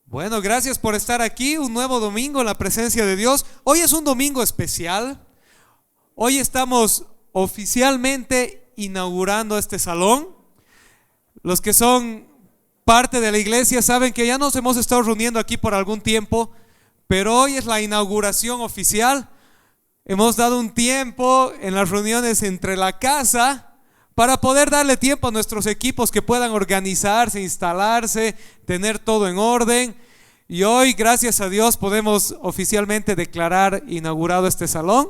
Bueno, gracias por estar aquí, un nuevo domingo en la presencia de Dios. Hoy es un domingo especial. Hoy estamos oficialmente inaugurando este salón. Los que son parte de la iglesia saben que ya nos hemos estado reuniendo aquí por algún tiempo, pero hoy es la inauguración oficial. Hemos dado un tiempo en las reuniones entre la casa para poder darle tiempo a nuestros equipos que puedan organizarse, instalarse, tener todo en orden. Y hoy, gracias a Dios, podemos oficialmente declarar inaugurado este salón.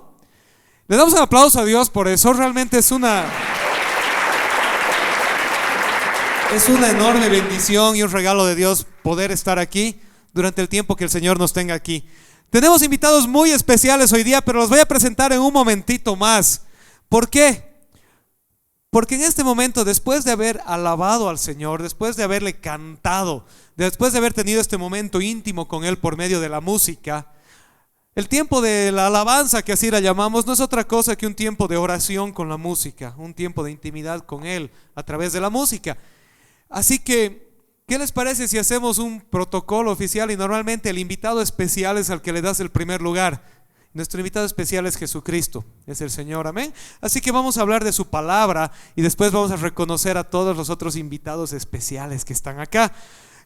Le damos un aplauso a Dios por eso. Realmente es una enorme bendición y un regalo de Dios poder estar aquí durante el tiempo que el Señor nos tenga aquí. Tenemos invitados muy especiales hoy día, pero los voy a presentar en un momentito más. ¿Por qué? Porque en este momento, después de haber alabado al Señor, después de haberle cantado, después de haber tenido este momento íntimo con Él por medio de la música, el tiempo de la alabanza, que así la llamamos, no es otra cosa que un tiempo de oración con la música, un tiempo de intimidad con Él a través de la música. Así que, ¿qué les parece si hacemos un protocolo oficial? Y normalmente el invitado especial es al que le das el primer lugar. Nuestro invitado especial es Jesucristo, es el Señor, amén. Así que vamos a hablar de su palabra y después vamos a reconocer a todos los otros invitados especiales que están acá.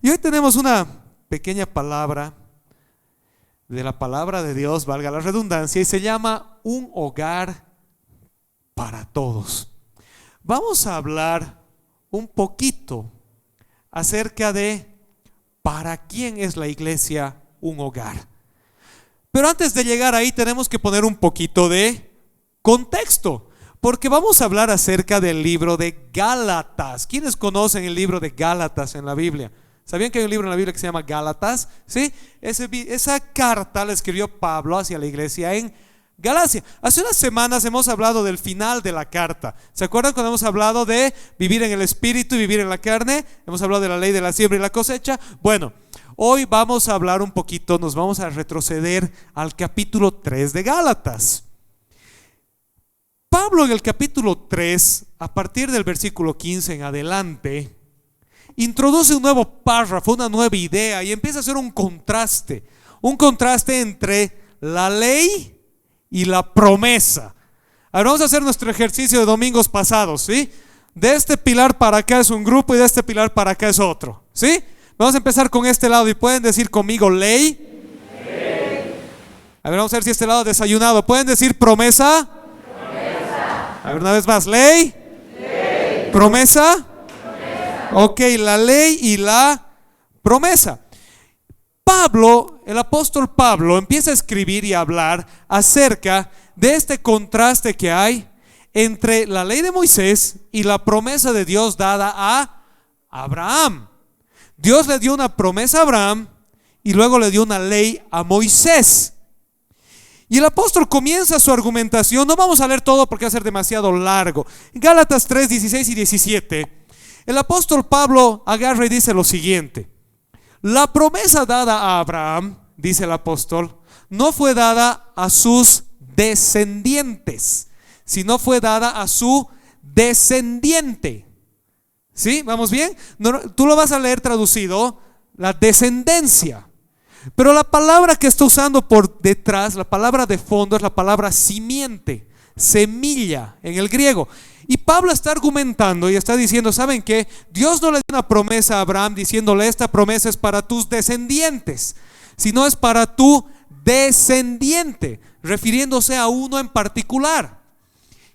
Y hoy tenemos una pequeña palabra de la palabra de Dios, valga la redundancia, y se llama un hogar para todos. Vamos a hablar un poquito acerca de para quién es la iglesia un hogar. Pero antes de llegar ahí tenemos que poner un poquito de contexto, porque vamos a hablar acerca del libro de Gálatas. ¿Quiénes conocen el libro de Gálatas en la Biblia? ¿Sabían que hay un libro en la Biblia que se llama Gálatas? ¿Sí? Esa carta la escribió Pablo hacia la iglesia en Galacia. Hace unas semanas hemos hablado del final de la carta. ¿Se acuerdan cuando hemos hablado de vivir en el espíritu y vivir en la carne? Hemos hablado de la ley de la siembra y la cosecha. Bueno, hoy vamos a hablar un poquito, nos vamos a retroceder al capítulo 3 de Gálatas. Pablo en el capítulo 3, a partir del versículo 15 en adelante, introduce un nuevo párrafo, una nueva idea y empieza a hacer un contraste entre la ley y la promesa. Ahora vamos a hacer nuestro ejercicio de domingos pasados, ¿sí? De este pilar para acá es un grupo y de este pilar para acá es otro, ¿sí? Vamos a empezar con este lado y pueden decir conmigo ley. A ver, vamos a ver si este lado desayunado. ¿Pueden decir promesa? A ver, una vez más, ley. Promesa. Ok, la ley y la promesa. Pablo, el apóstol Pablo, empieza a escribir y a hablar acerca de este contraste que hay entre la ley de Moisés y la promesa de Dios dada a Abraham. Dios le dio una promesa a Abraham y luego le dio una ley a Moisés. Y el apóstol comienza su argumentación. No vamos a leer todo porque va a ser demasiado largo. En Gálatas 3, 16 y 17, el apóstol Pablo agarra y dice lo siguiente: la promesa dada a Abraham, dice el apóstol, no fue dada a sus descendientes, sino fue dada a su descendiente. ¿Sí? ¿Vamos bien? No, tú lo vas a leer traducido, la descendencia. Pero la palabra que está usando por detrás, la palabra de fondo, es la palabra simiente, semilla en el griego. Y Pablo está argumentando y está diciendo, ¿saben qué? Dios no le dio una promesa a Abraham diciéndole esta promesa es para tus descendientes, sino es para tu descendiente, refiriéndose a uno en particular.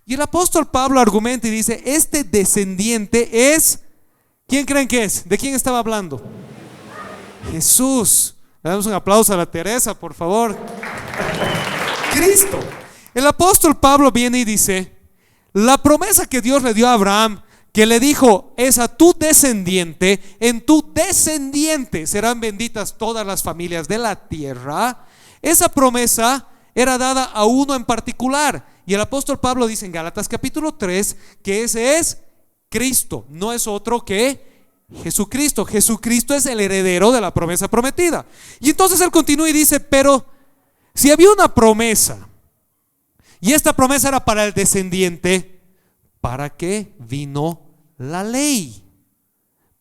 Y el apóstol Pablo argumenta y dice, este descendiente es, ¿quién creen que es? ¿De quién estaba hablando? Jesús. Le damos un aplauso a la Teresa, por favor. Cristo. El apóstol Pablo viene y dice, la promesa que Dios le dio a Abraham, que le dijo, es a tu descendiente, en tu descendiente serán benditas todas las familias de la tierra. Esa promesa era dada a uno en particular. Y el apóstol Pablo dice en Gálatas capítulo 3 que ese es Cristo, no es otro que Jesucristo. Jesucristo es el heredero de la promesa prometida. Y entonces él continúa y dice, pero si había una promesa y esta promesa era para el descendiente, ¿para qué vino la ley.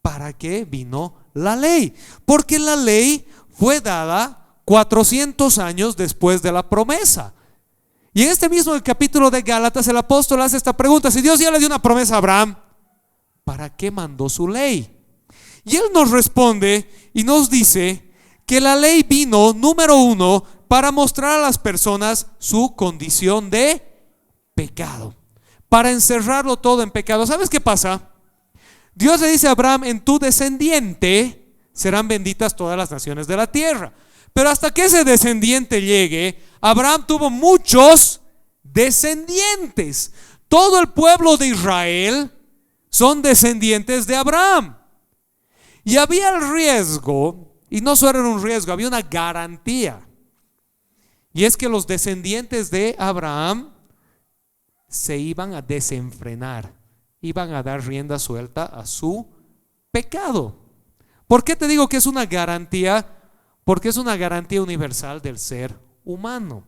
¿Para qué vino la ley? Porque la ley fue dada 400 años después de la promesa. Y en este mismo capítulo de Gálatas el apóstol hace esta pregunta: si Dios ya le dio una promesa a Abraham, ¿para qué mandó su ley? Y él nos responde y nos dice que la ley vino, número uno, para mostrar a las personas su condición de pecado, para encerrarlo todo en pecado. ¿Sabes qué pasa? Dios le dice a Abraham: en tu descendiente serán benditas todas las naciones de la tierra. Pero hasta que ese descendiente llegue, Abraham tuvo muchos descendientes. Todo el pueblo de Israel son descendientes de Abraham. Y había el riesgo, y no solo era un riesgo, había una garantía. Y es que los descendientes de Abraham se iban a desenfrenar, iban a dar rienda suelta a su pecado. ¿Por qué te digo que es una garantía? Porque es una garantía universal del ser humano.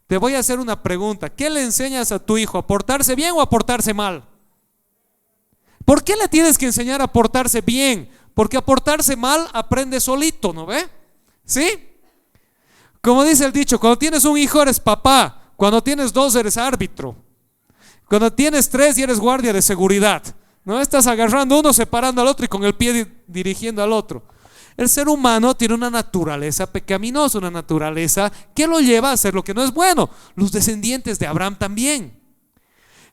Te voy a hacer una pregunta: ¿qué le enseñas a tu hijo? ¿A portarse bien o a portarse mal? ¿Por qué le tienes que enseñar a portarse bien? Porque a portarse mal aprende solito, ¿no ve? ¿Sí? Como dice el dicho, cuando tienes un hijo eres papá, cuando tienes dos eres árbitro, cuando tienes tres y eres guardia de seguridad. No estás agarrando uno, separando al otro y con el pie dirigiendo al otro. El ser humano tiene una naturaleza pecaminosa, una naturaleza que lo lleva a hacer lo que no es bueno. Los descendientes de Abraham también.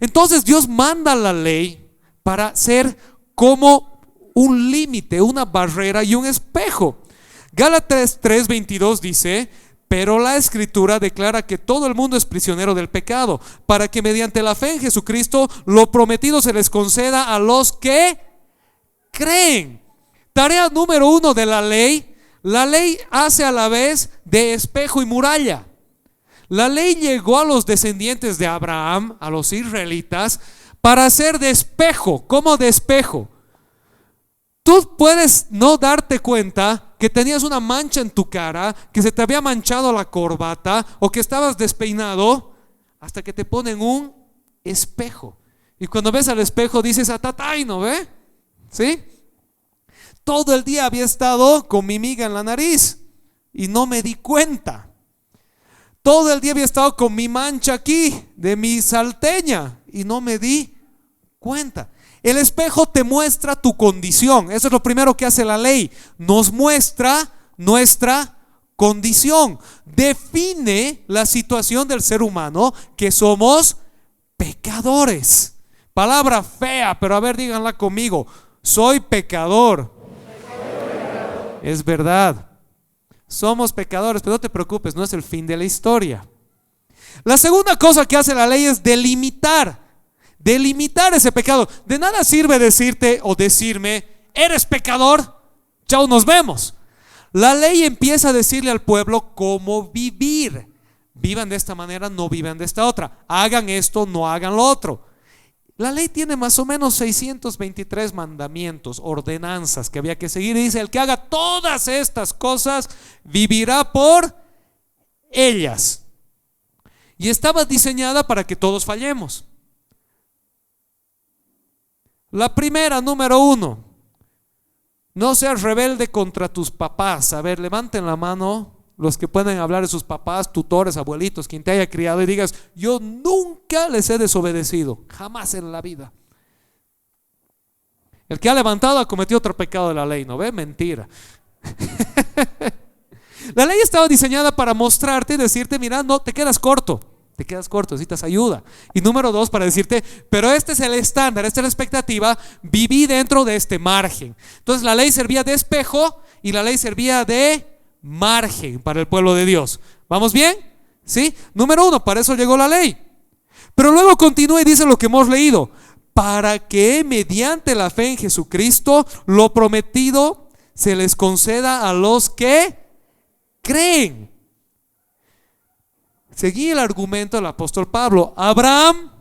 Entonces Dios manda la ley para ser como un límite, una barrera y un espejo. Gálatas 3:22 dice: pero la Escritura declara que todo el mundo es prisionero del pecado, para que mediante la fe en Jesucristo lo prometido se les conceda a los que creen. Tarea número uno de la ley: la ley hace a la vez de espejo y muralla. La ley llegó a los descendientes de Abraham, a los israelitas, para ser de espejo. ¿Cómo de espejo? Tú puedes no darte cuenta que tenías una mancha en tu cara, que se te había manchado la corbata o que estabas despeinado, hasta que te ponen un espejo. Y cuando ves al espejo dices: atatay, ¿no ve? ¿Sí? Todo el día había estado con mi miga en la nariz y no me di cuenta. Todo el día había estado con mi mancha aquí de mi salteña y no me di cuenta. El espejo te muestra tu condición. Eso es lo primero que hace la ley. Nos muestra nuestra condición. Define la situación del ser humano, que somos pecadores. Palabra fea, pero a ver, díganla conmigo: soy pecador. Es verdad, somos pecadores, pero no te preocupes, no es el fin de la historia. La segunda cosa que hace la ley es delimitar ese pecado. De nada sirve decirte o decirme: eres pecador, chao, nos vemos. La ley empieza a decirle al pueblo cómo vivir. Vivan de esta manera, no vivan de esta otra. Hagan esto, no hagan lo otro. La ley tiene más o menos 623 mandamientos, ordenanzas que había que seguir. Y dice: el que haga todas estas cosas vivirá por ellas. Y estaba diseñada para que todos fallemos. La primera, número uno: no seas rebelde contra tus papás. A ver, levanten la mano los que pueden hablar de sus papás, tutores, abuelitos, quien te haya criado, y digas: yo nunca les he desobedecido, jamás en la vida. El que ha levantado ha cometido otro pecado de la ley, ¿no ve? Mentira. La ley estaba diseñada para mostrarte y decirte: mira, no, te quedas corto, necesitas ayuda. Y número dos, para decirte: pero este es el estándar, esta es la expectativa, viví dentro de este margen. Entonces la ley servía de espejo y la ley servía de margen para el pueblo de Dios. ¿Vamos bien? ¿Sí? Número uno, para eso llegó la ley. Pero luego continúa y dice lo que hemos leído: para que mediante la fe en Jesucristo lo prometido se les conceda a los que creen. Seguí el argumento del apóstol Pablo. A Abraham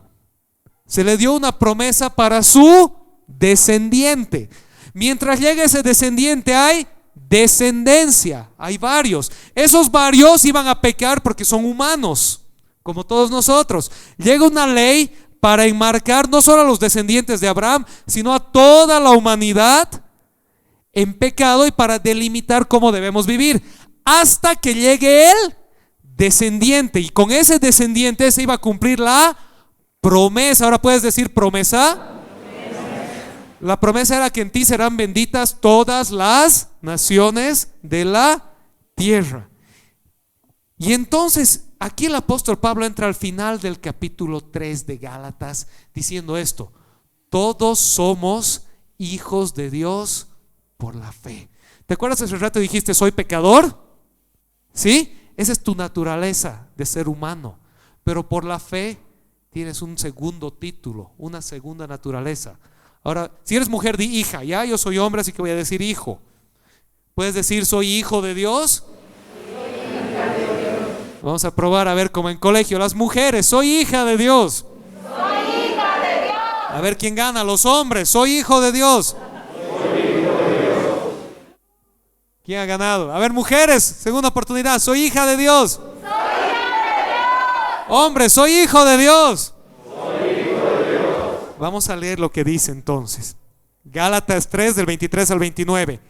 se le dio una promesa para su descendiente. Mientras llega ese descendiente hay descendencia, hay varios. Esos varios iban a pecar porque son humanos, como todos nosotros. Llega una ley para enmarcar no solo a los descendientes de Abraham, sino a toda la humanidad en pecado, y para delimitar cómo debemos vivir hasta que llegue el descendiente, y con ese descendiente se iba a cumplir la promesa. Ahora puedes decir promesa. La promesa era que en ti serán benditas todas las naciones de la tierra. Y entonces aquí el apóstol Pablo entra al final del capítulo 3 de Gálatas diciendo esto: todos somos hijos de Dios por la fe. ¿Te acuerdas hace rato dijiste soy pecador? ¿Sí? Esa es tu naturaleza de ser humano. Pero por la fe tienes un segundo título, una segunda naturaleza. Ahora, si eres mujer, di hija. Ya, yo soy hombre, así que voy a decir hijo. ¿Puedes decir soy hijo de Dios? Vamos a probar a ver como en colegio. Las mujeres, soy hija de Dios. Soy hija de Dios. A ver quién gana. Los hombres, soy hijo de Dios. ¿Quién ha ganado? A ver, mujeres, segunda oportunidad. Soy hija de Dios. Soy hija de Dios. Hombres, soy hijo de Dios. Vamos a leer lo que dice entonces. Gálatas 3 del 23 al 29.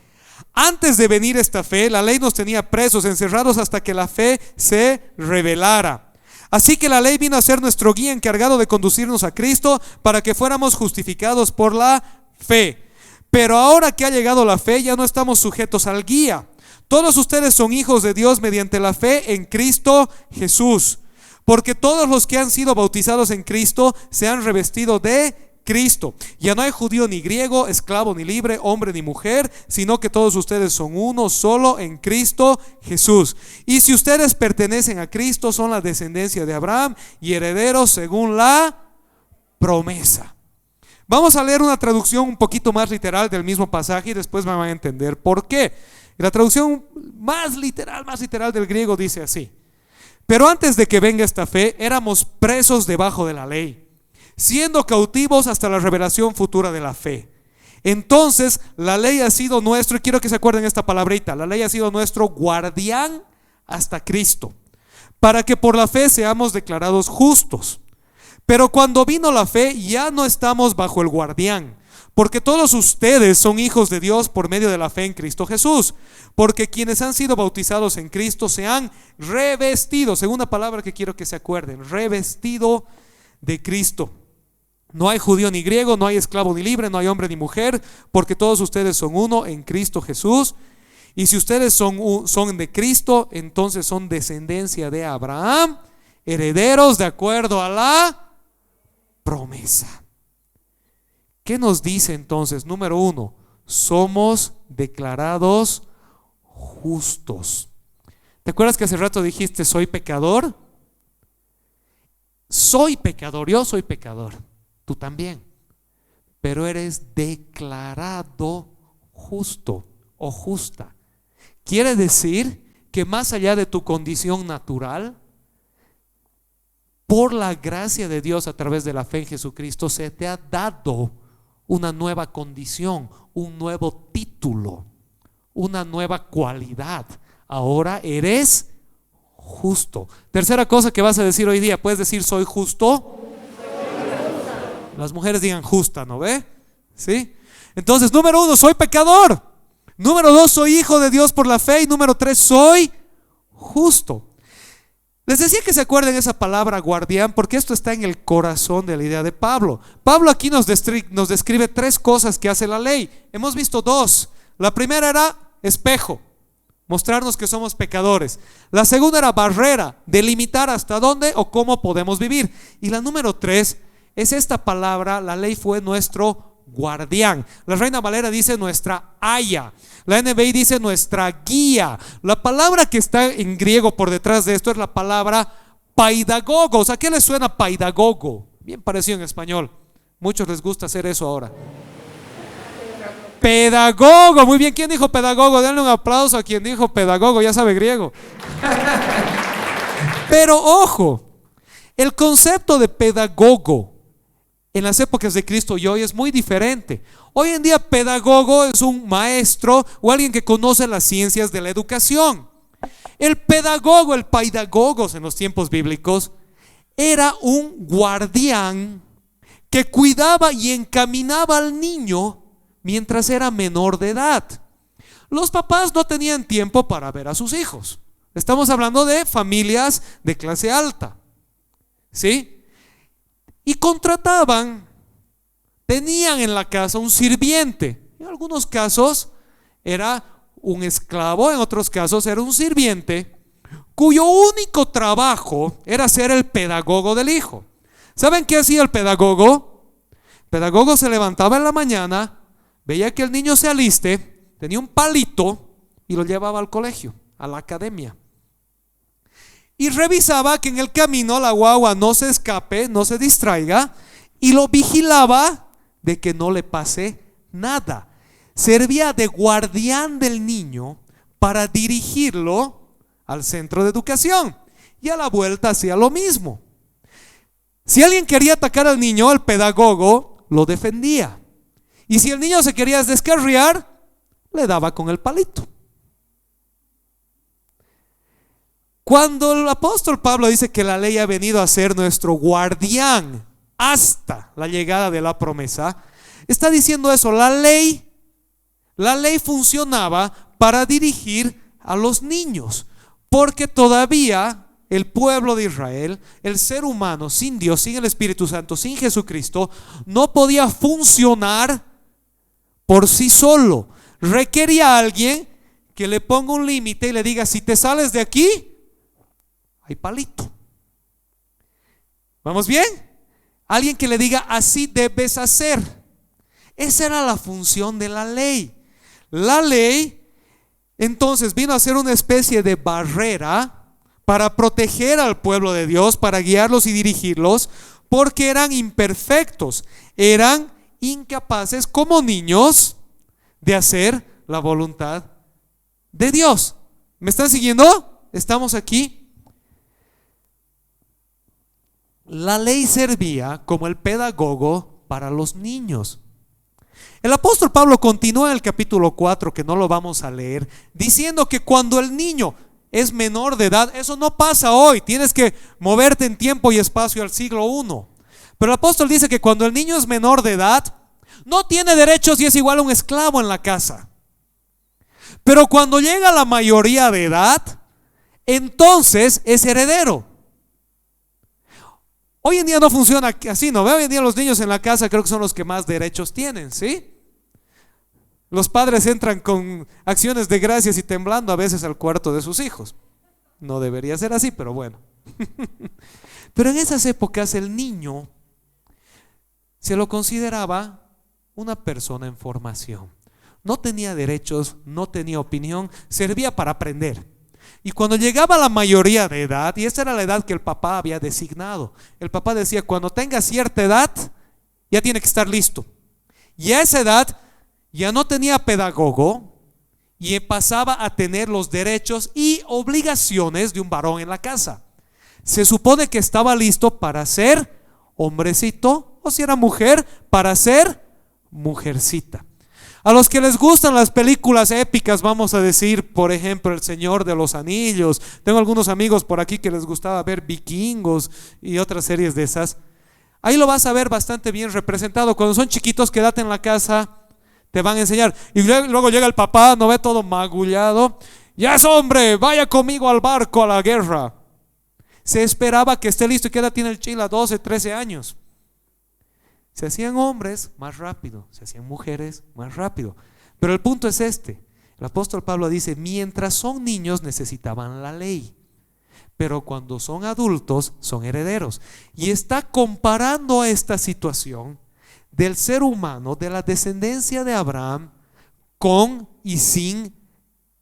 Antes de venir esta fe, la ley nos tenía presos, encerrados hasta que la fe se revelara. Así que la ley vino a ser nuestro guía encargado de conducirnos a Cristo para que fuéramos justificados por la fe. Pero ahora que ha llegado la fe, ya no estamos sujetos al guía. Todos ustedes son hijos de Dios mediante la fe en Cristo Jesús. Porque todos los que han sido bautizados en Cristo se han revestido de Cristo. Ya no hay judío ni griego, esclavo ni libre, hombre ni mujer, sino que todos ustedes son uno solo en Cristo Jesús. Y si ustedes pertenecen a Cristo, son la descendencia de Abraham y herederos según la promesa. Vamos a leer una traducción un poquito más literal del mismo pasaje y después me van a entender por qué. La traducción más literal del griego dice así: pero antes de que venga esta fe, éramos presos debajo de la ley, siendo cautivos hasta la revelación futura de la fe. Entonces la ley ha sido nuestro, y quiero que se acuerden esta palabrita, la ley ha sido nuestro guardián hasta Cristo, para que por la fe seamos declarados justos. Pero cuando vino la fe, ya no estamos bajo el guardián, porque todos ustedes son hijos de Dios por medio de la fe en Cristo Jesús. Porque quienes han sido bautizados en Cristo se han revestido, segunda palabra que quiero que se acuerden, revestido de Cristo. No hay judío ni griego, no hay esclavo ni libre, no hay hombre ni mujer, porque todos ustedes son uno en Cristo Jesús. Y si ustedes son de Cristo, entonces son descendencia de Abraham, herederos de acuerdo a la promesa. ¿Qué nos dice entonces? Número 1, somos declarados justos. ¿Te acuerdas que hace rato dijiste soy pecador? Soy pecador, yo soy pecador, tú también. Pero eres declarado justo o justa. Quiere decir que más allá de tu condición natural, por la gracia de Dios a través de la fe en Jesucristo, se te ha dado una nueva condición, un nuevo título, una nueva cualidad. Ahora eres justo. Tercera cosa que vas a decir hoy día, puedes decir soy justo. Las mujeres digan justa, ¿no ve? ¿Sí? Entonces, número 1, soy pecador. Número 2, soy hijo de Dios por la fe. Y número 3, soy justo. Les decía que se acuerden esa palabra guardián, porque esto está en el corazón de la idea de Pablo. Pablo aquí nos describe 3 cosas que hace la ley. Hemos visto 2. La primera era espejo, mostrarnos que somos pecadores. La segunda era barrera, delimitar hasta dónde o cómo podemos vivir. Y la número 3 es esta palabra, la ley fue nuestro guardián. La Reina Valera dice nuestra aya. La NBI dice nuestra guía. La palabra que está en griego por detrás de esto es la palabra paidagogos. ¿A qué les suena paidagogo? Bien parecido en español. Muchos les gusta hacer eso ahora. Pedagogo, muy bien. ¿Quién dijo pedagogo? Denle un aplauso a quien dijo pedagogo, ya sabe griego. Pero ojo, el concepto de pedagogo en las épocas de Cristo y hoy es muy diferente. Hoy en día pedagogo es un maestro o alguien que conoce las ciencias de la educación. El pedagogo, el paidagogos en los tiempos bíblicos, era un guardián que cuidaba y encaminaba al niño mientras era menor de edad. Los papás no tenían tiempo para ver a sus hijos. Estamos hablando de familias de clase alta, ¿sí? Y tenían en la casa un sirviente. En algunos casos era un esclavo, en otros casos era un sirviente, cuyo único trabajo era ser el pedagogo del hijo. ¿Saben qué hacía el pedagogo? El pedagogo se levantaba en la mañana, veía que el niño se aliste, tenía un palito y lo llevaba al colegio, a la academia. Y revisaba que en el camino la guagua no se escape, no se distraiga, y lo vigilaba de que no le pase nada. Servía de guardián del niño para dirigirlo al centro de educación, y a la vuelta hacía lo mismo. Si alguien quería atacar al niño, el pedagogo lo defendía, y si el niño se quería descarriar, le daba con el palito. Cuando el apóstol Pablo dice que la ley ha venido a ser nuestro guardián hasta la llegada de la promesa, está diciendo eso. La ley funcionaba para dirigir a los niños, porque todavía el pueblo de Israel, el ser humano sin Dios, sin el Espíritu Santo, sin Jesucristo, no podía funcionar por sí solo. Requería a alguien que le ponga un límite y le diga: si te sales de aquí, hay palito. ¿Vamos bien? Alguien que le diga: así debes hacer. Esa era la función de la ley. La ley entonces vino a ser una especie de barrera para proteger al pueblo de Dios, para guiarlos y dirigirlos, porque eran imperfectos, eran incapaces como niños de hacer la voluntad de Dios. ¿Me están siguiendo? ¿Estamos aquí? La ley servía como el pedagogo para los niños. El apóstol Pablo continúa en el capítulo 4, que no lo vamos a leer, diciendo que cuando el niño es menor de edad, eso no pasa hoy, tienes que moverte en tiempo y espacio al siglo I. Pero el apóstol dice que cuando el niño es menor de edad, no tiene derechos y es igual a un esclavo en la casa. Pero cuando llega a la mayoría de edad, entonces es heredero. Hoy en día no funciona así, ¿no? Hoy en día los niños en la casa creo que son los que más derechos tienen, ¿sí? Los padres entran con acciones de gracias y temblando a veces al cuarto de sus hijos. No debería ser así, pero bueno. Pero en esas épocas el niño se lo consideraba una persona en formación. No tenía derechos, no tenía opinión, servía para aprender. Y cuando llegaba a la mayoría de edad, y esa era la edad que el papá había designado, el papá decía: cuando tenga cierta edad, ya tiene que estar listo. Y a esa edad ya no tenía pedagogo y pasaba a tener los derechos y obligaciones de un varón en la casa. Se supone que estaba listo para ser hombrecito, o si era mujer, para ser mujercita. A los que les gustan las películas épicas, vamos a decir, por ejemplo, El Señor de los Anillos. Tengo algunos amigos por aquí que les gustaba ver Vikingos y otras series de esas. Ahí lo vas a ver bastante bien representado. Cuando son chiquitos, quédate en la casa, te van a enseñar. Y luego llega el papá, no ve todo magullado: ya es hombre, vaya conmigo al barco a la guerra. Se esperaba que esté listo. ¿Y qué edad tiene el chila? 12, 13 años. Se hacían hombres más rápido, se hacían mujeres más rápido. Pero el punto es este: el apóstol Pablo dice: mientras son niños necesitaban la ley, pero cuando son adultos son herederos. Y está comparando esta situación del ser humano, de la descendencia de Abraham, con y sin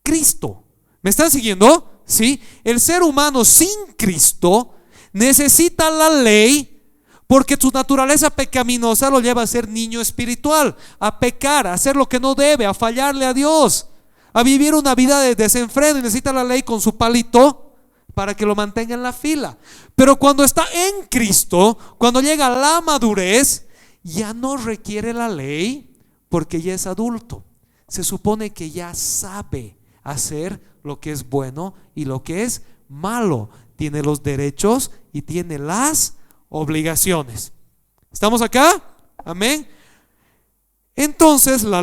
Cristo. ¿Me están siguiendo? ¿Sí? El ser humano sin Cristo necesita la ley, porque su naturaleza pecaminosa lo lleva a ser niño espiritual, a pecar, a hacer lo que no debe, a fallarle a Dios, a vivir una vida de desenfreno, y necesita la ley con su palito para que lo mantenga en la fila. Pero cuando está en Cristo, cuando llega a la madurez, ya no requiere la ley, porque ya es adulto. Se supone que ya sabe hacer lo que es bueno y lo que es malo. Tiene los derechos y tiene las obligaciones. ¿Estamos acá? Amén. Entonces la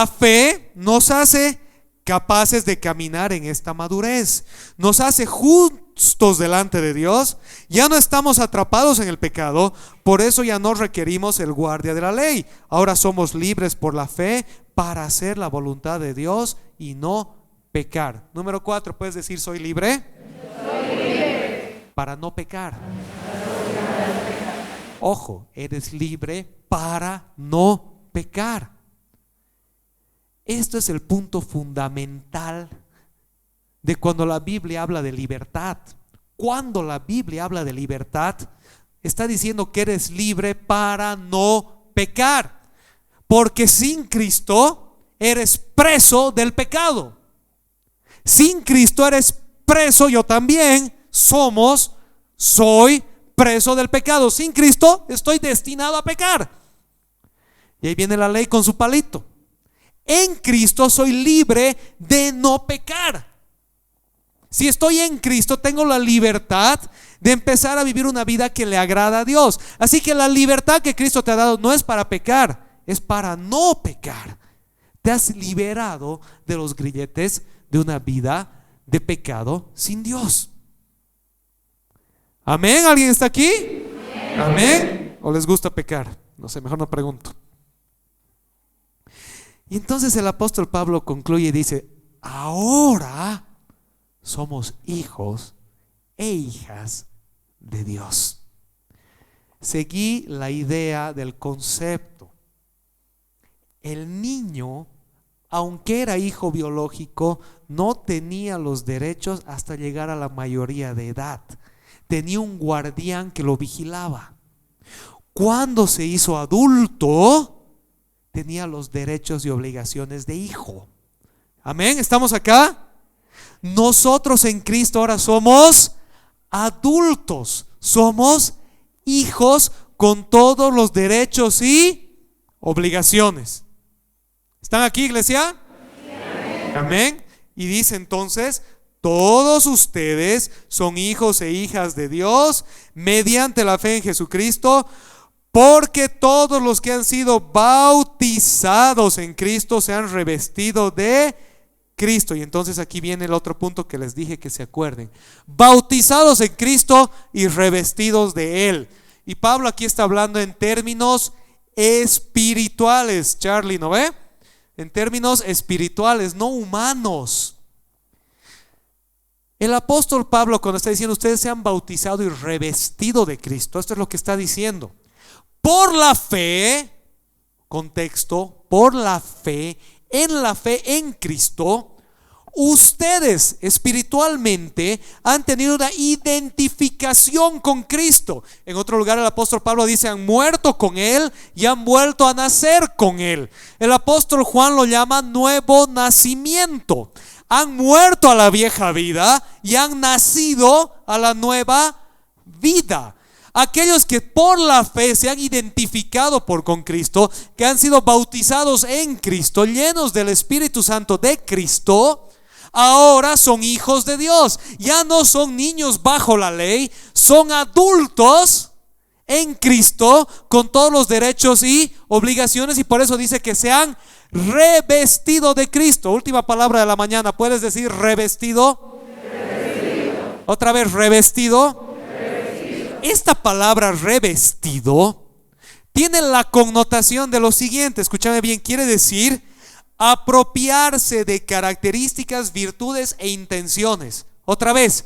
fe nos hace capaces de caminar en esta madurez, nos hace justos delante de Dios. Ya no estamos atrapados en el pecado, por eso ya no requerimos el guardia de la ley. Ahora somos libres por la fe para hacer la voluntad de Dios y no pecar. Número 4, ¿puedes decir soy libre? Soy libre. Para no pecar. Ojo, eres libre para no pecar. Esto es el punto fundamental de cuando la Biblia habla de libertad. Cuando la Biblia habla de libertad, está diciendo que eres libre para no pecar, porque sin Cristo eres preso del pecado. Sin Cristo eres preso, yo también soy preso del pecado. Sin Cristo estoy destinado a pecar. Y ahí viene la ley con su palito. En Cristo soy libre de no pecar. Si estoy en Cristo, tengo la libertad de empezar a vivir una vida que le agrada a Dios. Así que la libertad que Cristo te ha dado no es para pecar, es para no pecar. Te has liberado de los grilletes de una vida de pecado sin Dios. ¿Amén? ¿Alguien está aquí? ¿Amén? ¿O les gusta pecar? No sé, mejor no pregunto. Y entonces el apóstol Pablo concluye y dice: ahora somos hijos e hijas de Dios. Seguí la idea del concepto. El niño, aunque era hijo biológico, no tenía los derechos hasta llegar a la mayoría de edad. Tenía un guardián que lo vigilaba. Cuando se hizo adulto, tenía los derechos y obligaciones de hijo. Amén, ¿estamos acá? Nosotros en Cristo ahora somos adultos, somos hijos con todos los derechos y obligaciones. ¿Están aquí, iglesia? Amén. Y dice entonces: todos ustedes son hijos e hijas de Dios mediante la fe en Jesucristo, porque todos los que han sido bautizados en Cristo se han revestido de Cristo. Y entonces aquí viene el otro punto que les dije que se acuerden: bautizados en Cristo y revestidos de Él. Y Pablo aquí está hablando en términos espirituales, Charlie, ¿no ve? En términos espirituales, no humanos. El apóstol Pablo, cuando está diciendo ustedes se han bautizado y revestido de Cristo, esto es lo que está diciendo. Por la fe, contexto, por la fe en Cristo, ustedes espiritualmente han tenido una identificación con Cristo. En otro lugar el apóstol Pablo dice: han muerto con Él y han vuelto a nacer con Él. El apóstol Juan lo llama nuevo nacimiento. Han muerto a la vieja vida y han nacido a la nueva vida. Aquellos que por la fe se han identificado con Cristo, que han sido bautizados en Cristo, llenos del Espíritu Santo de Cristo, ahora son hijos de Dios. Ya no son niños bajo la ley, son adultos en Cristo con todos los derechos y obligaciones. Y por eso dice que se han revestido de Cristo. Última palabra de la mañana, ¿puedes decir revestido? Revestido. Otra vez, revestido. Esta palabra revestido tiene la connotación de lo siguiente, escúchame bien, quiere decir apropiarse de características, virtudes e intenciones. Otra vez,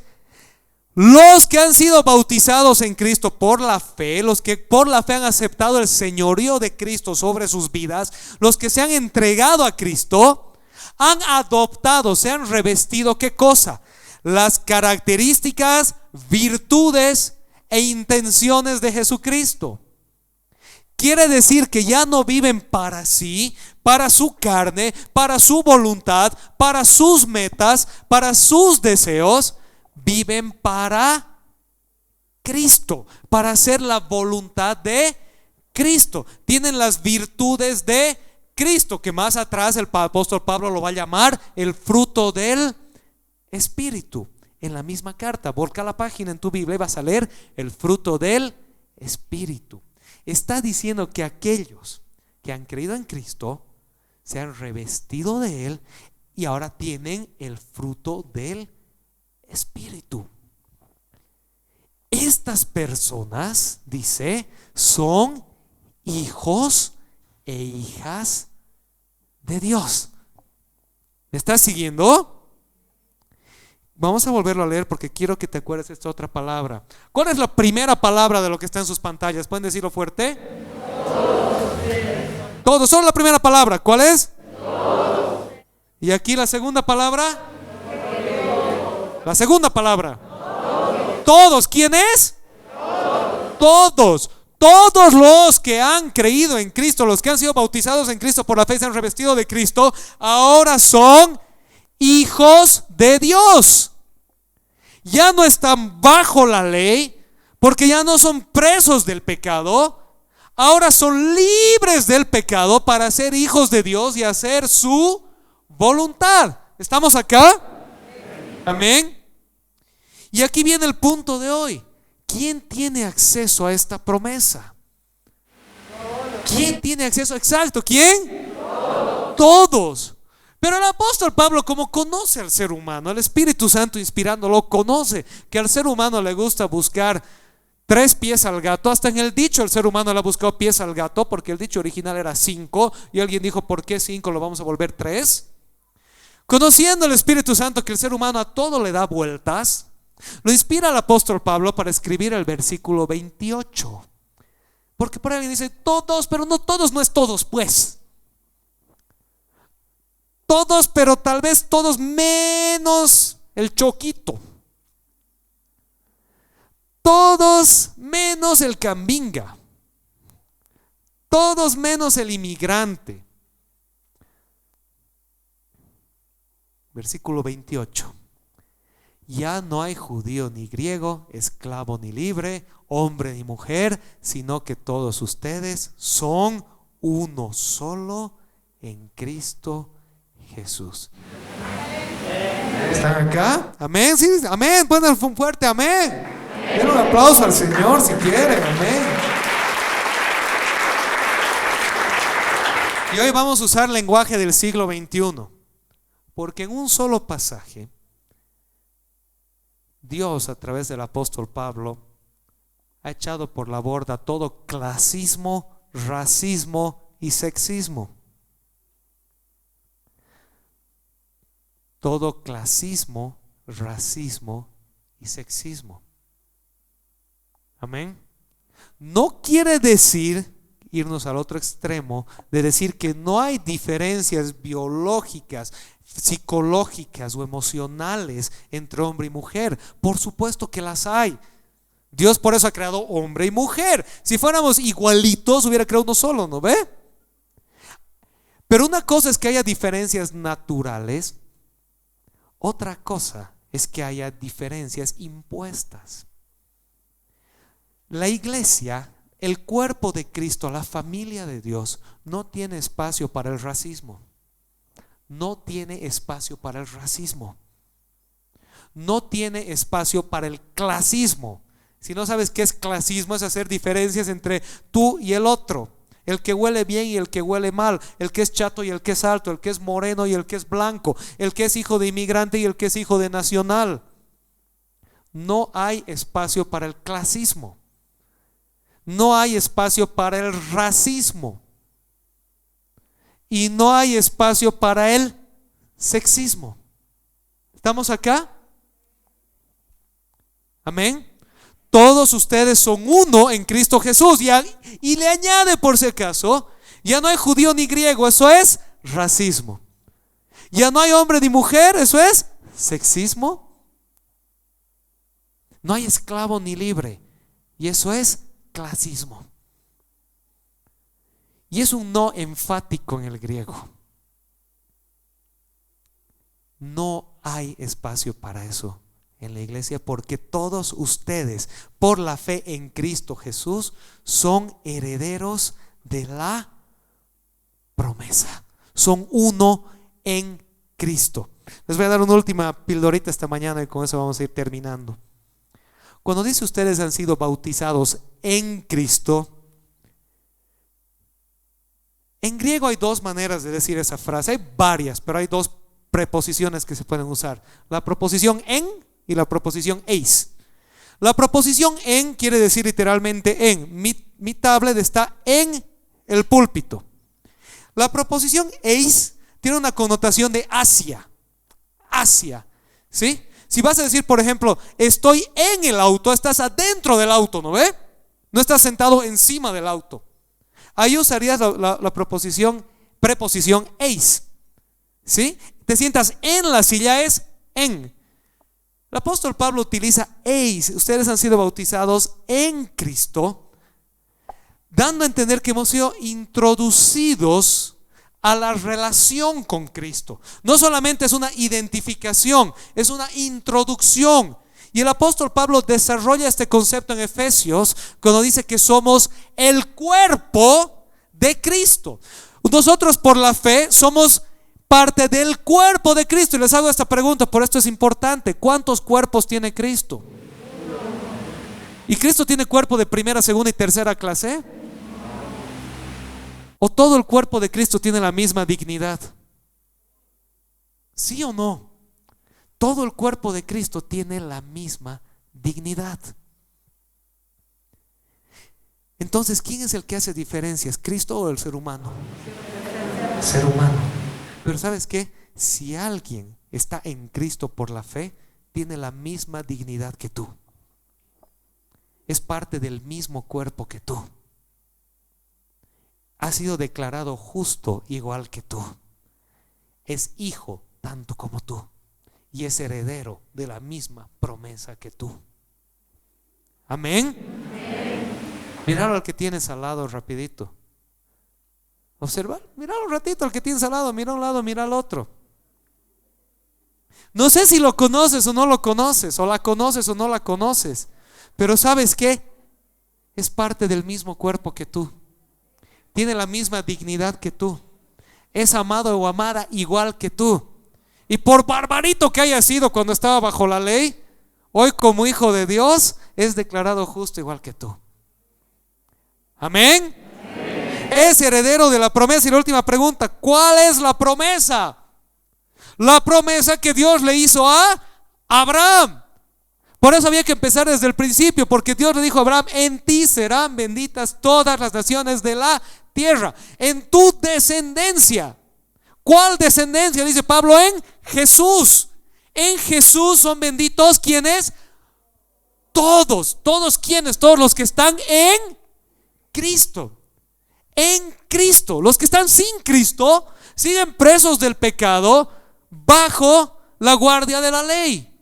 los que han sido bautizados en Cristo por la fe, los que por la fe han aceptado el señorío de Cristo sobre sus vidas, los que se han entregado a Cristo, han adoptado, se han revestido, ¿qué cosa? Las características, virtudes e intenciones de Jesucristo. Quiere decir que ya no viven para sí, para su carne, para su voluntad, para sus metas, para sus deseos. Viven para Cristo, para hacer la voluntad de Cristo. Tienen las virtudes de Cristo, que más atrás el apóstol Pablo lo va a llamar el fruto del Espíritu. En la misma carta, volca la página en tu Biblia y vas a leer el fruto del Espíritu. Está diciendo que aquellos que han creído en Cristo se han revestido de Él y ahora tienen el fruto del Espíritu. Estas personas, dice, son hijos e hijas de Dios. ¿Me estás siguiendo? Vamos a volverlo a leer porque quiero que te acuerdes de esta otra palabra. ¿Cuál es la primera palabra de lo que está en sus pantallas? ¿Pueden decirlo fuerte? Todos. Solo la primera palabra. ¿Cuál es? Todos. Y aquí la segunda palabra. La segunda palabra. Todos. ¿Quién es? Todos. Todos los que han creído en Cristo, los que han sido bautizados en Cristo por la fe, se han revestido de Cristo, ahora son hijos de Dios. Ya no están bajo la ley, porque ya no son presos del pecado. Ahora son libres del pecado para ser hijos de Dios y hacer su voluntad. ¿Estamos acá? Amén. Y aquí viene el punto de hoy. ¿Quién tiene acceso a esta promesa? ¿Quién tiene acceso? Exacto, ¿quién? Todos. Pero el apóstol Pablo, como conoce al ser humano, el Espíritu Santo inspirándolo, conoce que al ser humano le gusta buscar 3 pies al gato. Hasta en el dicho el ser humano le ha buscado pies al gato, porque el dicho original era 5 y alguien dijo, ¿por qué 5? Lo vamos a volver 3. Conociendo el Espíritu Santo que el ser humano a todo le da vueltas, lo inspira el apóstol Pablo para escribir el versículo 28. Porque por ahí dice todos, pero no todos, no es todos pues. Todos, pero tal vez todos menos el choquito. Todos menos el cambinga. Todos menos el inmigrante. Versículo 28. Ya no hay judío ni griego, esclavo ni libre, hombre ni mujer, sino que todos ustedes son uno solo en Cristo Jesús. ¿Están acá? Amén, sí, amén. Pueden dar un fuerte amén. Den un aplauso al Señor si quieren, amén. Y hoy vamos a usar lenguaje del siglo XXI, porque en un solo pasaje Dios, a través del apóstol Pablo, ha echado por la borda todo clasismo, racismo y sexismo. Todo clasismo, racismo y sexismo. Amén. No quiere decir irnos al otro extremo de decir que no hay diferencias biológicas, psicológicas o emocionales entre hombre y mujer. Por supuesto que las hay. Dios por eso ha creado hombre y mujer. Si fuéramos igualitos hubiera creado uno solo, ¿no ve? Pero una cosa es que haya diferencias naturales, otra cosa es que haya diferencias impuestas. La iglesia, el cuerpo de Cristo, la familia de Dios, no tiene espacio para el racismo. No tiene espacio para el racismo. No tiene espacio para el clasismo. Si no sabes qué es clasismo, es hacer diferencias entre tú y el otro. El que huele bien y el que huele mal, el que es chato y el que es alto, el que es moreno y el que es blanco, el que es hijo de inmigrante y el que es hijo de nacional. No hay espacio para el clasismo. No hay espacio para el racismo. Y no hay espacio para el sexismo. ¿Estamos acá? Amén. Todos ustedes son uno en Cristo Jesús. Y le añade por si acaso, ya no hay judío ni griego, eso es racismo. Ya no hay hombre ni mujer, eso es sexismo. No hay esclavo ni libre, y eso es clasismo. Y es un no enfático en el griego. No hay espacio para eso en la iglesia, porque todos ustedes, por la fe en Cristo Jesús, son herederos de la promesa. Son uno en Cristo. Les voy a dar una última pildorita esta mañana y con eso vamos a ir terminando. Cuando dice ustedes han sido bautizados en Cristo, en griego hay dos maneras de decir esa frase. Hay varias, pero hay dos preposiciones que se pueden usar: la proposición en y la proposición eis. La proposición en quiere decir literalmente en. Mi tablet está en el púlpito. La proposición eis tiene una connotación de hacia. Hacia, ¿sí? Si vas a decir, por ejemplo, estoy en el auto, estás adentro del auto, ¿no ve? No estás sentado encima del auto. Ahí usarías la preposición eis, ¿sí? Te sientas en la silla, es en. El apóstol Pablo utiliza eis. Ustedes han sido bautizados en Cristo, dando a entender que hemos sido introducidos a la relación con Cristo. No solamente es una identificación, es una introducción. Y el apóstol Pablo desarrolla este concepto en Efesios cuando dice que somos el cuerpo de Cristo. Nosotros por la fe somos parte del cuerpo de Cristo. Y les hago esta pregunta, por esto es importante: ¿cuántos cuerpos tiene Cristo? ¿Y Cristo tiene cuerpo de primera, segunda y tercera clase? ¿O todo el cuerpo de Cristo tiene la misma dignidad? ¿Sí o no? Todo el cuerpo de Cristo tiene la misma dignidad. Entonces, ¿quién es el que hace diferencias? ¿Cristo o el ser humano? El ser humano. Pero ¿sabes qué? Si alguien está en Cristo por la fe, tiene la misma dignidad que tú. Es parte del mismo cuerpo que tú. Ha sido declarado justo igual que tú. Es hijo tanto como tú. Y es heredero de la misma promesa que tú. Amén. Míralo al que tienes al lado rapidito. Observa, míralo un ratito al que tienes al lado. Mira a un lado, mira al otro. No sé si lo conoces o no lo conoces, o la conoces o no la conoces, pero ¿sabes qué? Es parte del mismo cuerpo que tú. Tiene la misma dignidad que tú. Es amado o amada igual que tú. Y por barbarito que haya sido cuando estaba bajo la ley, hoy como hijo de Dios es declarado justo igual que tú. Amén. Es heredero de la promesa. Y la última pregunta: ¿cuál es la promesa? La promesa que Dios le hizo a Abraham. Por eso había que empezar desde el principio, porque Dios le dijo a Abraham: en ti serán benditas todas las naciones de la tierra, en tu descendencia. ¿Cuál descendencia? Dice Pablo, en Jesús. En Jesús son benditos ¿quiénes? Todos. ¿Todos quiénes? Todos los que están en Cristo. En Cristo. Los que están sin Cristo siguen presos del pecado, bajo la guardia de la ley.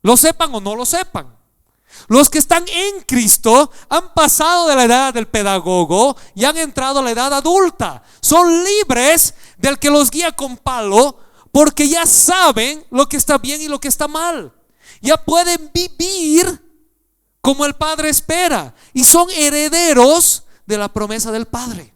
Lo sepan o no lo sepan. Los que están en Cristo han pasado de la edad del pedagogo y han entrado a la edad adulta. Son libres del que los guía con palo, porque ya saben lo que está bien y lo que está mal. Ya pueden vivir como el Padre espera y son herederos de la promesa del Padre.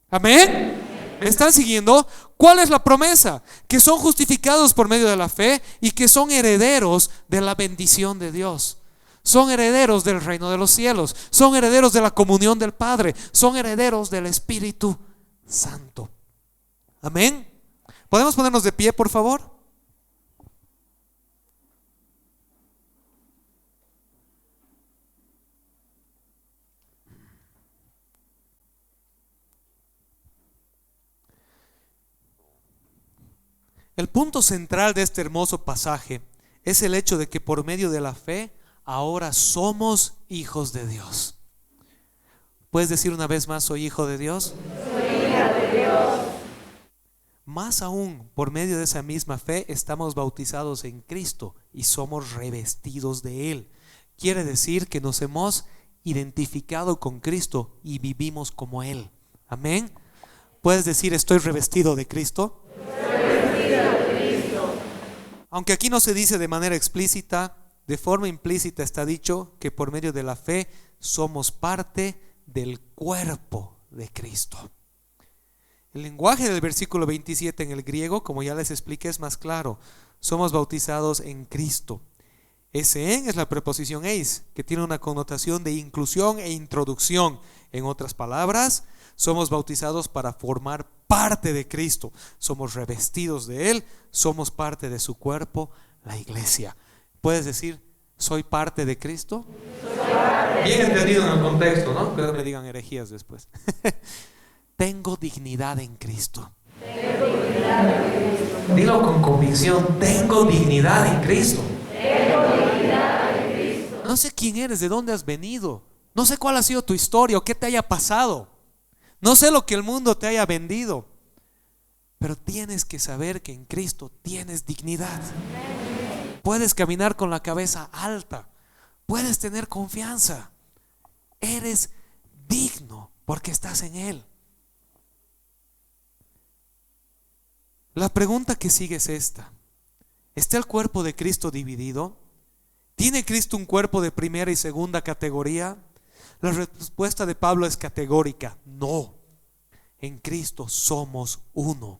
Amén. ¿Me están siguiendo? ¿Cuál es la promesa? Que son justificados por medio de la fe y que son herederos de la bendición de Dios. Son herederos del reino de los cielos. Son herederos de la comunión del Padre. Son herederos del Espíritu Santo. Amén. ¿Podemos ponernos de pie, por favor? El punto central de este hermoso pasaje es el hecho de que por medio de la fe ahora somos hijos de Dios. ¿Puedes decir una vez más: soy hijo de Dios? Soy hija de Dios. Más aún, por medio de esa misma fe estamos bautizados en Cristo y somos revestidos de Él. Quiere decir que nos hemos identificado con Cristo y vivimos como Él. Amén. ¿Puedes decir: estoy revestido de Cristo? Aunque aquí no se dice de manera explícita, de forma implícita está dicho que por medio de la fe somos parte del cuerpo de Cristo. El lenguaje del versículo 27 en el griego, como ya les expliqué, es más claro. Somos bautizados en Cristo. Ese en es la preposición eis, que tiene una connotación de inclusión e introducción. En otras palabras, somos bautizados para formar parte de Cristo. Somos revestidos de Él, somos parte de su cuerpo, la iglesia. ¿Puedes decir, soy parte de Cristo? Bien entendido en el contexto, ¿no? Que no me digan herejías después. Tengo dignidad en Cristo. Tengo dignidad en Cristo. Dilo con convicción, tengo dignidad en Cristo. Tengo dignidad en Cristo. No sé quién eres, de dónde has venido. No sé cuál ha sido tu historia o qué te haya pasado. No sé lo que el mundo te haya vendido. Pero tienes que saber que en Cristo tienes dignidad. Puedes caminar con la cabeza alta. Puedes tener confianza. Eres digno porque estás en Él. La pregunta que sigue es esta: ¿está el cuerpo de Cristo dividido? ¿Tiene Cristo un cuerpo de primera y segunda categoría? La respuesta de Pablo es categórica: no. En Cristo somos uno.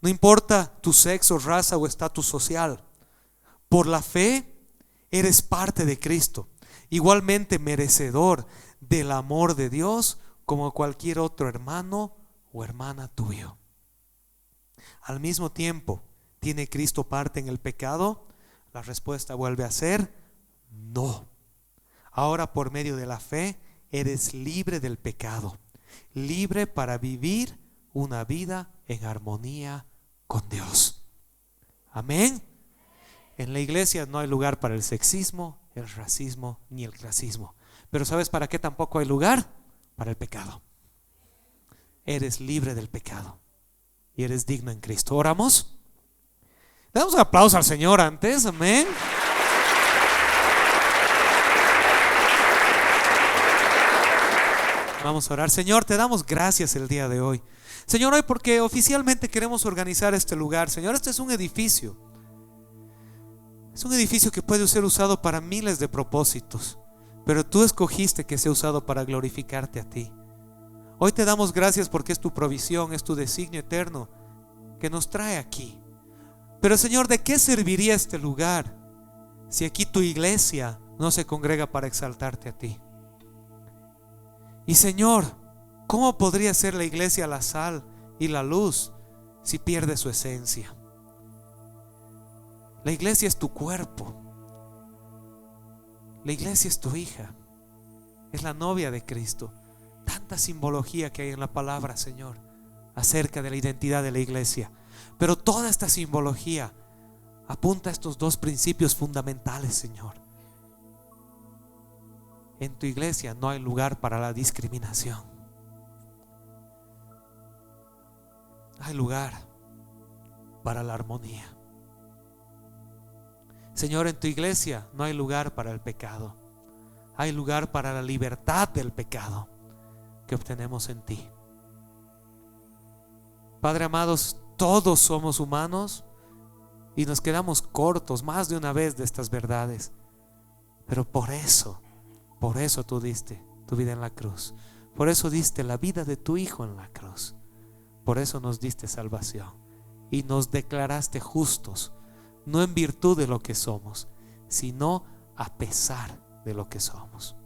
No importa tu sexo, raza o estatus social. Por la fe eres parte de Cristo, igualmente merecedor del amor de Dios como cualquier otro hermano o hermana tuyo. Al mismo tiempo, ¿tiene Cristo parte en el pecado? La respuesta vuelve a ser no. Ahora, por medio de la fe, eres libre del pecado, libre para vivir una vida en armonía con Dios. Amén. En la iglesia no hay lugar para el sexismo, el racismo ni el clasismo. Pero ¿sabes para qué tampoco hay lugar? Para el pecado. Eres libre del pecado y eres digno en Cristo. ¿Oramos? Damos un aplauso al Señor antes. Amén. Vamos a orar. Señor, te damos gracias el día de hoy. Señor, hoy porque oficialmente queremos organizar este lugar. Señor, este es un edificio. Es un edificio que puede ser usado para miles de propósitos, pero tú escogiste que sea usado para glorificarte a ti. Hoy te damos gracias porque es tu provisión, es tu designio eterno que nos trae aquí. Pero Señor, ¿de qué serviría este lugar si aquí tu iglesia no se congrega para exaltarte a ti? Y Señor, ¿cómo podría ser la iglesia la sal y la luz si pierde su esencia? La iglesia es tu cuerpo. La iglesia es tu hija. Es la novia de Cristo. Tanta simbología que hay en la palabra, Señor, acerca de la identidad de la iglesia. Pero toda esta simbología apunta a estos dos principios fundamentales, Señor. En tu iglesia no hay lugar para la discriminación. Hay lugar para la armonía. Señor, en tu iglesia no hay lugar para el pecado. Hay lugar para la libertad del pecado que obtenemos en ti. Padre amados, todos somos humanos y nos quedamos cortos más de una vez de estas verdades. Pero por eso tú diste tu vida en la cruz. Por eso diste la vida de tu Hijo en la cruz. Por eso nos diste salvación y nos declaraste justos, no en virtud de lo que somos, sino a pesar de lo que somos.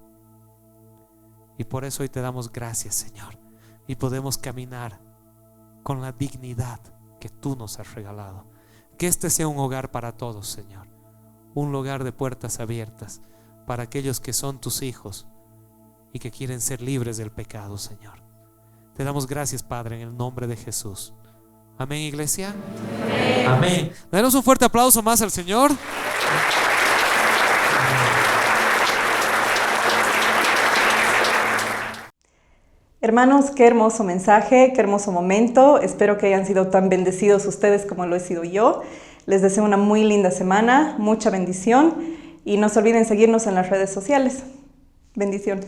Y por eso hoy te damos gracias, Señor, y podemos caminar con la dignidad que tú nos has regalado. Que este sea un hogar para todos, Señor, un lugar de puertas abiertas para aquellos que son tus hijos y que quieren ser libres del pecado, Señor. Te damos gracias, Padre, en el nombre de Jesús. Amén, iglesia. Amén. Amén. Demos un fuerte aplauso más al Señor. Hermanos, qué hermoso mensaje, qué hermoso momento. Espero que hayan sido tan bendecidos ustedes como lo he sido yo. Les deseo una muy linda semana, mucha bendición y no se olviden seguirnos en las redes sociales. Bendiciones.